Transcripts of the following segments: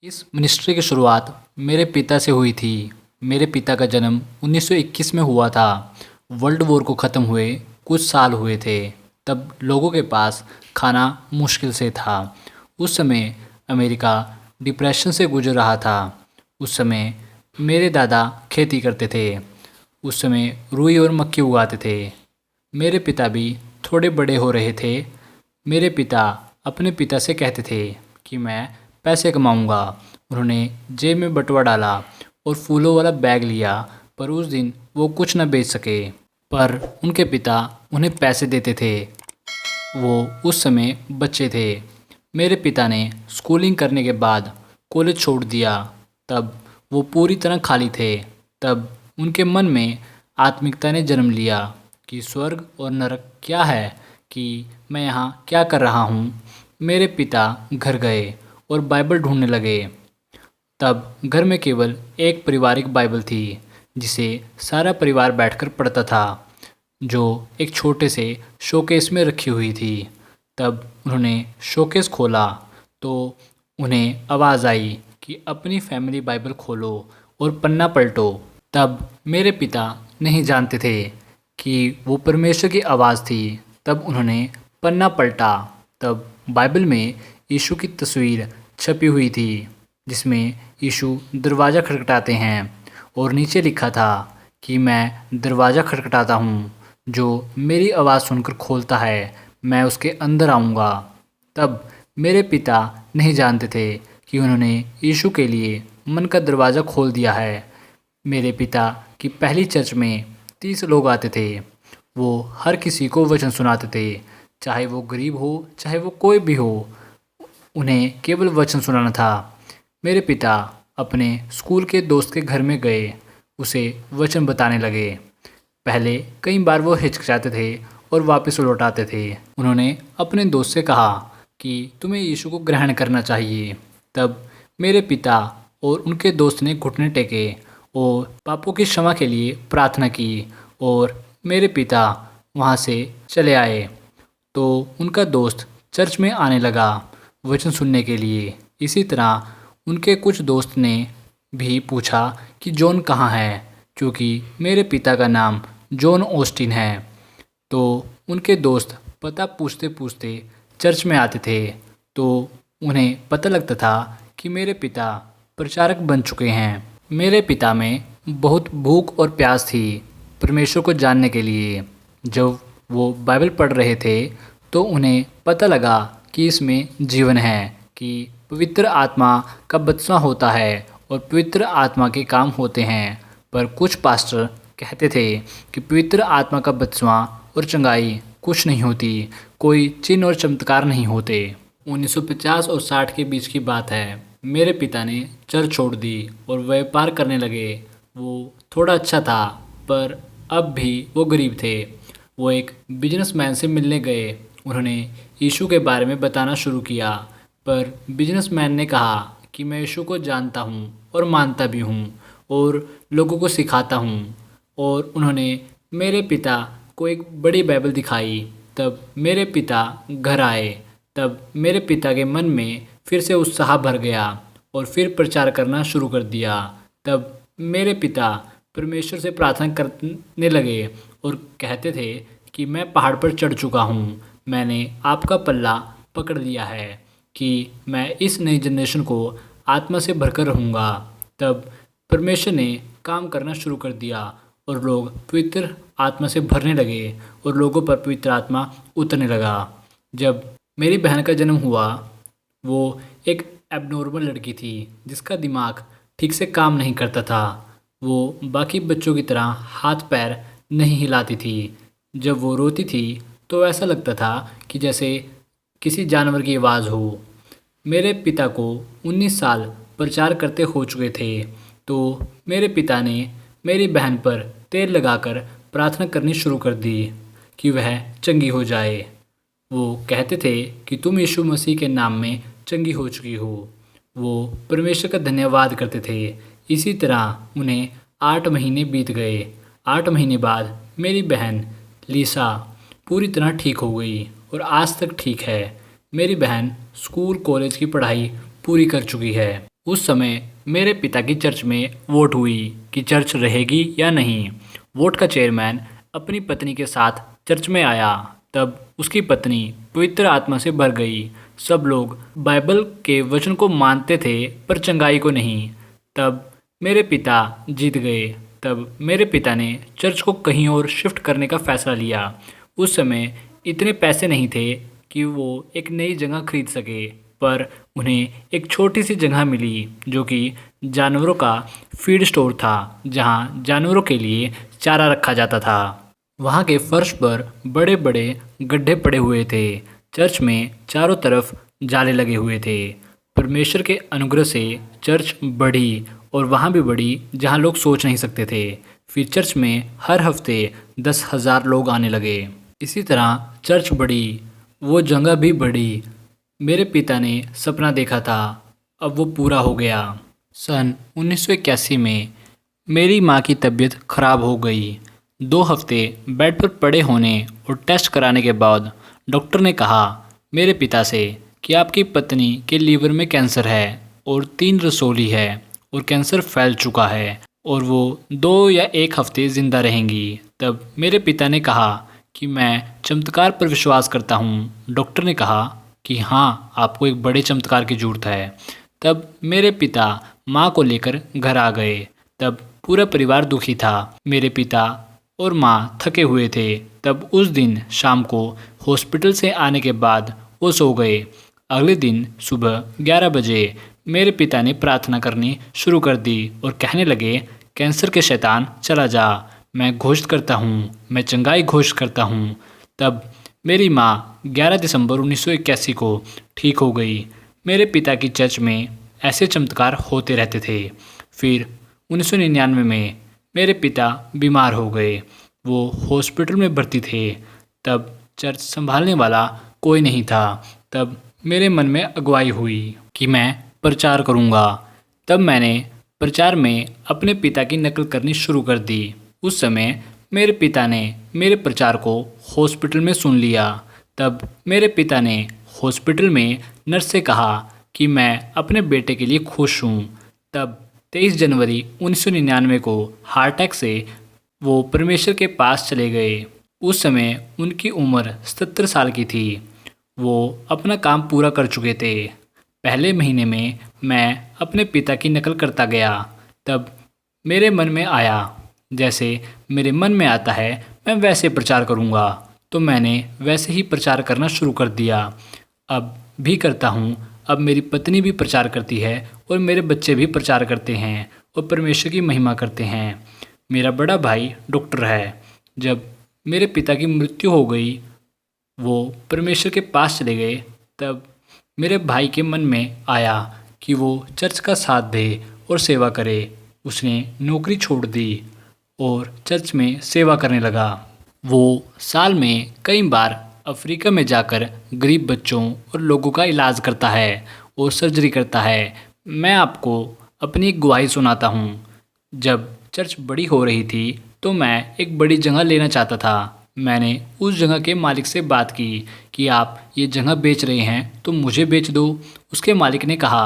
इस मिनिस्ट्री की शुरुआत मेरे पिता से हुई थी। मेरे पिता का जन्म 1921 में हुआ था। वर्ल्ड वॉर को ख़त्म हुए कुछ साल हुए थे। तब लोगों के पास खाना मुश्किल से था। उस समय अमेरिका डिप्रेशन से गुजर रहा था। उस समय मेरे दादा खेती करते थे। उस समय रुई और मक्की उगाते थे। मेरे पिता भी थोड़े बड़े हो रहे थे। मेरे पिता अपने पिता से कहते थे कि मैं पैसे कमाऊंगा। उन्होंने जेब में बटुआ डाला और फूलों वाला बैग लिया, पर उस दिन वो कुछ न बेच सके। पर उनके पिता उन्हें पैसे देते थे। वो उस समय बच्चे थे। मेरे पिता ने स्कूलिंग करने के बाद कॉलेज छोड़ दिया। तब वो पूरी तरह खाली थे। तब उनके मन में आत्मिकता ने जन्म लिया कि स्वर्ग और नरक क्या है, कि मैं यहाँ क्या कर रहा हूँ। मेरे पिता घर गए और बाइबल ढूंढने लगे। तब घर में केवल एक पारिवारिक बाइबल थी, जिसे सारा परिवार बैठकर पढ़ता था, जो एक छोटे से शोकेस में रखी हुई थी। तब उन्होंने शोकेस खोला तो उन्हें आवाज़ आई कि अपनी फैमिली बाइबल खोलो और पन्ना पलटो। तब मेरे पिता नहीं जानते थे कि वो परमेश्वर की आवाज़ थी। तब उन्होंने पन्ना पलटा। तब बाइबल में यीशु की तस्वीर छपी हुई थी, जिसमें यीशु दरवाज़ा खटखटाते हैं और नीचे लिखा था कि मैं दरवाज़ा खटखटाता हूँ, जो मेरी आवाज़ सुनकर खोलता है, मैं उसके अंदर आऊँगा। तब मेरे पिता नहीं जानते थे कि उन्होंने यीशु के लिए मन का दरवाज़ा खोल दिया है। मेरे पिता की पहली चर्च में 30 लोग आते थे। वो हर किसी को वचन सुनाते थे, चाहे वो गरीब हो चाहे वो कोई भी हो। उन्हें केवल वचन सुनाना था। मेरे पिता अपने स्कूल के दोस्त के घर में गए, उसे वचन बताने लगे। पहले कई बार वो हिचकिचाते थे और वापस लौट आते थे। उन्होंने अपने दोस्त से कहा कि तुम्हें यीशु को ग्रहण करना चाहिए। तब मेरे पिता और उनके दोस्त ने घुटने टेके और पापों की क्षमा के लिए प्रार्थना की, और मेरे पिता वहाँ से चले आए। तो उनका दोस्त चर्च में आने लगा वचन सुनने के लिए। इसी तरह उनके कुछ दोस्त ने भी पूछा कि जॉन कहाँ है, क्योंकि मेरे पिता का नाम जॉन ऑस्टिन है। तो उनके दोस्त पता पूछते पूछते चर्च में आते थे। तो उन्हें पता लगता था कि मेरे पिता प्रचारक बन चुके हैं। मेरे पिता में बहुत भूख और प्यास थी परमेश्वर को जानने के लिए। जब वो बाइबल पढ़ रहे थे तो उन्हें पता लगा कि इसमें जीवन है, कि पवित्र आत्मा का बपतिस्मा होता है और पवित्र आत्मा के काम होते हैं। पर कुछ पास्टर कहते थे कि पवित्र आत्मा का बपतिस्मा और चंगाई कुछ नहीं होती, कोई चिन्ह और चमत्कार नहीं होते। 1950 और 60 के बीच की बात है। मेरे पिता ने चर्च छोड़ दी और व्यापार करने लगे। वो थोड़ा अच्छा था, पर अब भी वो गरीब थे। वो एक बिजनेसमैन से मिलने गए। उन्होंने यीशु के बारे में बताना शुरू किया, पर बिजनेसमैन ने कहा कि मैं यीशु को जानता हूँ और मानता भी हूँ और लोगों को सिखाता हूँ। और उन्होंने मेरे पिता को एक बड़ी बाइबल दिखाई। तब मेरे पिता घर आए। तब मेरे पिता के मन में फिर से उत्साह भर गया और फिर प्रचार करना शुरू कर दिया। तब मेरे पिता परमेश्वर से प्रार्थना करने लगे और कहते थे कि मैं पहाड़ पर चढ़ चुका हूँ, मैंने आपका पल्ला पकड़ लिया है कि मैं इस नई जनरेशन को आत्मा से भरकर रहूँगा। तब परमेश्वर ने काम करना शुरू कर दिया और लोग पवित्र आत्मा से भरने लगे और लोगों पर पवित्र आत्मा उतरने लगा। जब मेरी बहन का जन्म हुआ, वो एक एबनॉर्मल लड़की थी जिसका दिमाग ठीक से काम नहीं करता था। वो बाकी बच्चों की तरह हाथ पैर नहीं हिलाती थी। जब वो रोती थी तो ऐसा लगता था कि जैसे किसी जानवर की आवाज़ हो। मेरे पिता को 19 साल प्रचार करते हो चुके थे। तो मेरे पिता ने मेरी बहन पर तेल लगाकर प्रार्थना करनी शुरू कर दी कि वह चंगी हो जाए। वो कहते थे कि तुम यीशु मसीह के नाम में चंगी हो चुकी हो। वो परमेश्वर का धन्यवाद करते थे। इसी तरह उन्हें 8 महीने बीत गए। 8 महीने बाद मेरी बहन लीसा पूरी तरह ठीक हो गई और आज तक ठीक है। मेरी बहन स्कूल कॉलेज की पढ़ाई पूरी कर चुकी है। उस समय मेरे पिता की चर्च में वोट हुई कि चर्च रहेगी या नहीं। वोट का चेयरमैन अपनी पत्नी के साथ चर्च में आया। तब उसकी पत्नी पवित्र आत्मा से भर गई। सब लोग बाइबल के वचन को मानते थे पर चंगाई को नहीं। तब मेरे पिता जीत गए। तब मेरे पिता ने चर्च को कहीं और शिफ्ट करने का फैसला लिया। उस समय इतने पैसे नहीं थे कि वो एक नई जगह खरीद सके, पर उन्हें एक छोटी सी जगह मिली जो कि जानवरों का फीड स्टोर था, जहां जानवरों के लिए चारा रखा जाता था। वहां के फर्श पर बड़े बड़े गड्ढे पड़े हुए थे। चर्च में चारों तरफ जाले लगे हुए थे। परमेश्वर के अनुग्रह से चर्च बढ़ी और वहाँ भी बढ़ी जहाँ लोग सोच नहीं सकते थे। फिर चर्च में हर हफ्ते 10,000 लोग आने लगे। इसी तरह चर्च बढ़ी, वो जगह भी बढ़ी। मेरे पिता ने सपना देखा था, अब वो पूरा हो गया। सन 1981 में मेरी माँ की तबीयत खराब हो गई। 2 हफ्ते बेड पर पड़े होने और टेस्ट कराने के बाद डॉक्टर ने कहा मेरे पिता से कि आपकी पत्नी के लीवर में कैंसर है और 3 रसोली है और कैंसर फैल चुका है और वो 2 या 1 हफ्ते ज़िंदा रहेंगी। तब मेरे पिता ने कहा कि मैं चमत्कार पर विश्वास करता हूँ। डॉक्टर ने कहा कि हाँ, आपको एक बड़े चमत्कार की ज़रूरत है। तब मेरे पिता माँ को लेकर घर आ गए। तब पूरा परिवार दुखी था। मेरे पिता और माँ थके हुए थे। तब उस दिन शाम को हॉस्पिटल से आने के बाद वो सो गए। अगले दिन सुबह 11 बजे मेरे पिता ने प्रार्थना करनी शुरू कर दी और कहने लगे, कैंसर के शैतान चला जा, मैं घोषित करता हूँ, मैं चंगाई घोषित करता हूँ। तब मेरी माँ 11 दिसंबर 1981 को ठीक हो गई। मेरे पिता की चर्च में ऐसे चमत्कार होते रहते थे। फिर 1999 में मेरे पिता बीमार हो गए। वो हॉस्पिटल में भर्ती थे। तब चर्च संभालने वाला कोई नहीं था। तब मेरे मन में अगुवाई हुई कि मैं प्रचार करूँगा। तब मैंने प्रचार में अपने पिता की नकल करनी शुरू कर दी। उस समय मेरे पिता ने मेरे प्रचार को हॉस्पिटल में सुन लिया। तब मेरे पिता ने हॉस्पिटल में नर्स से कहा कि मैं अपने बेटे के लिए खुश हूँ। तब 23 जनवरी 1999 को हार्ट अटैक से वो परमेश्वर के पास चले गए। उस समय उनकी उम्र 77 साल की थी। वो अपना काम पूरा कर चुके थे। पहले महीने में मैं अपने पिता की नकल करता गया। तब मेरे मन में आया, जैसे मेरे मन में आता है मैं वैसे प्रचार करूँगा। तो मैंने वैसे ही प्रचार करना शुरू कर दिया। अब भी करता हूँ। अब मेरी पत्नी भी प्रचार करती है और मेरे बच्चे भी प्रचार करते हैं और परमेश्वर की महिमा करते हैं। मेरा बड़ा भाई डॉक्टर है। जब मेरे पिता की मृत्यु हो गई, वो परमेश्वर के पास चले गए, तब मेरे भाई के मन में आया कि वो चर्च का साथ दे और सेवा करे। उसने नौकरी छोड़ दी और चर्च में सेवा करने लगा। वो साल में कई बार अफ्रीका में जाकर गरीब बच्चों और लोगों का इलाज करता है और सर्जरी करता है। मैं आपको अपनी एक गवाही सुनाता हूँ। जब चर्च बड़ी हो रही थी तो मैं एक बड़ी जगह लेना चाहता था। मैंने उस जगह के मालिक से बात की कि आप ये जगह बेच रहे हैं तो मुझे बेच दो। उसके मालिक ने कहा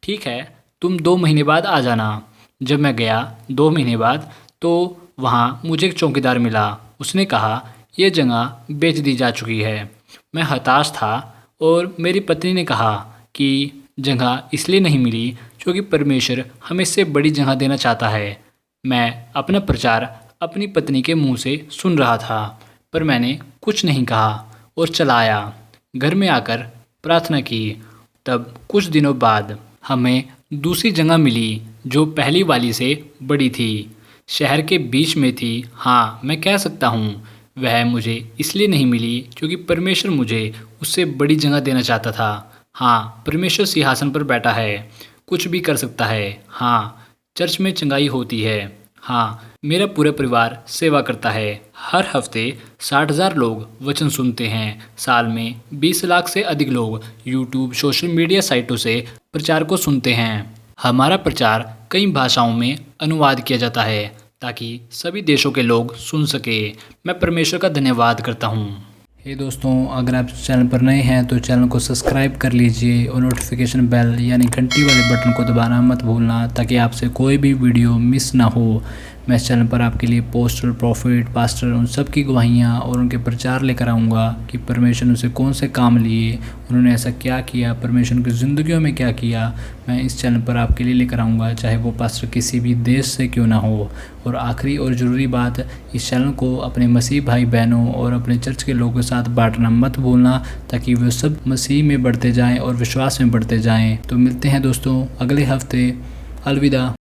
ठीक है, तुम 2 महीने बाद आ जाना। जब मैं गया 2 महीने बाद तो वहाँ मुझे एक चौकीदार मिला। उसने कहा यह जगह बेच दी जा चुकी है। मैं हताश था और मेरी पत्नी ने कहा कि जगह इसलिए नहीं मिली क्योंकि परमेश्वर हमें इससे बड़ी जगह देना चाहता है। मैं अपना प्रचार अपनी पत्नी के मुंह से सुन रहा था, पर मैंने कुछ नहीं कहा और चला आया। घर में आकर प्रार्थना की। तब कुछ दिनों बाद हमें दूसरी जगह मिली जो पहली वाली से बड़ी थी। शहर के बीच में थी। हाँ, मैं कह सकता हूँ वह मुझे इसलिए नहीं मिली क्योंकि परमेश्वर मुझे उससे बड़ी जगह देना चाहता था। हाँ, परमेश्वर सिंहासन पर बैठा है, कुछ भी कर सकता है। हाँ, चर्च में चंगाई होती है। हाँ, मेरा पूरा परिवार सेवा करता है। हर हफ्ते 60,000 लोग वचन सुनते हैं। साल में 20 लाख से अधिक लोग यूट्यूब सोशल मीडिया साइटों से प्रचार को सुनते हैं। हमारा प्रचार कई भाषाओं में अनुवाद किया जाता है ताकि सभी देशों के लोग सुन सके। मैं परमेश्वर का धन्यवाद करता हूँ। हे दोस्तों, अगर आप चैनल पर नए हैं तो चैनल को सब्सक्राइब कर लीजिए और नोटिफिकेशन बेल यानी घंटी वाले बटन को दबाना मत भूलना, ताकि आपसे कोई भी वीडियो मिस ना हो। मैं इस चैनल पर आपके लिए पोस्टर, प्रॉफिट, पास्टर उन सब की गवाहियाँ और उनके प्रचार लेकर आऊँगा कि परमेश्वर उनसे कौन से काम लिए, उन्होंने ऐसा क्या किया, परमेश्वर की ज़िंदगियों में क्या किया। मैं इस चैनल पर आपके लिए लेकर आऊँगा, चाहे वो पास्टर किसी भी देश से क्यों ना हो। और आखिरी और ज़रूरी बात, इस चैनल को अपने मसीह भाई बहनों और अपने चर्च के लोगों के साथ बांटना मत भूलना, ताकि वे सब मसीह में बढ़ते जाएं और विश्वास में बढ़ते जाएं। तो मिलते हैं दोस्तों अगले हफ्ते। अलविदा।